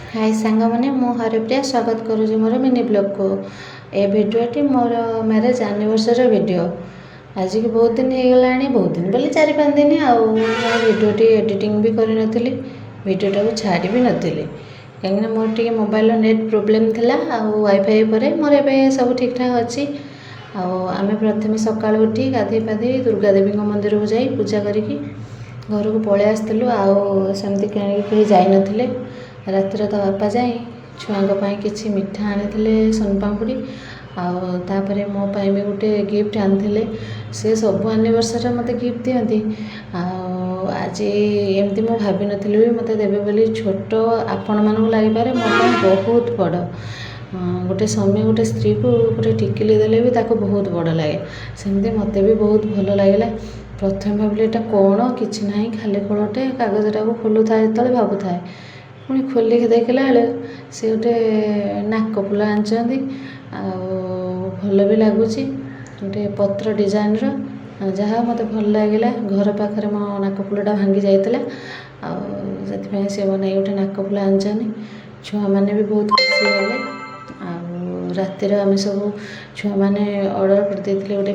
हाय सांग मैंने मु हरिप्रिया स्वागत करुँच मोर मिनी ब्लॉग को। ए भिडियोटी मोर मैरेज एनिवर्सरी वीडियो। आज की बहुत दिन हो गला, बहुत दिन बोले 4-5 दिन भिडियोटी एडिटिंग भी करी नथिली, भिडियोटा को छाड़ी भी नथिली कहीं more tea mobile net problem थिला वाईफाई पर मोर ए सब ठीक ठाक अच्छी। आमे प्रथम सकाल उठी गाधे पाधे दुर्गा देवी मंदिर को जाई पूजा करिकी घर को पलि आसलु। आमती कहीं जाई नथिले। रातिर तो बापा जाए छुआ किसी मिठा आनी सोनपापुड़ी आउे मो भी गोटे गिफ्ट आनी से सब एनिवर्सरी मत गिफ्ट दिखती। आज एमती मु भाभी नी भी मत देवे बोली छोट आपण मानक लगिपारे मो बहुत बड़ गोटे समय गोटे स्त्री को गोटे टिकिली देले भी ताको बहुत बड़ लगे सेमती मत भी बहुत भल लगे। प्रथम भाविली एटा कौन किसी ना खाली कलटे कागजटा को खोलू था जो भावु था पुणी खोलिक देखला बेले से गोटे नाक फुल आनी भल भी लगुच गोटे पत्र डिजाइन जहाँ मत भल लगे। घर पाखे मो नाक फुलटा भांगी जाता से बन गोटे नाक फुल आनी छुआ मैंने भी बहुत खुशी हेले। रातिर आम सब छुआ मैंने ऑर्डर करदे गोटे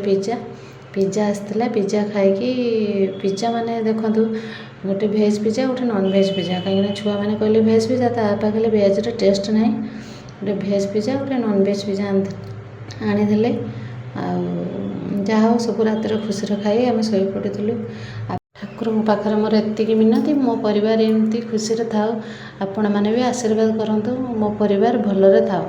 पिज्जा आसला पिज्जा खाई पिज्जा माने देखु गोटे भेज पिज्जा गोटे नॉन भेज पिज्जा कहीं छुआ मैंने कहले भेज पिज्जा तापा कहले भेज टेस्ट ना गोटे भेज पिज्जा गोटे नॉन भेज पिज्जा आनी जहाँ सब रात खुशी खाई आम शोई पड़ू। ठाकुर पाखे मोर एतिक मिनती मो परिवार एमती खुशी थाओ आपण मैंने भी आशीर्वाद करूँ मो परिवार भलरे थाओ।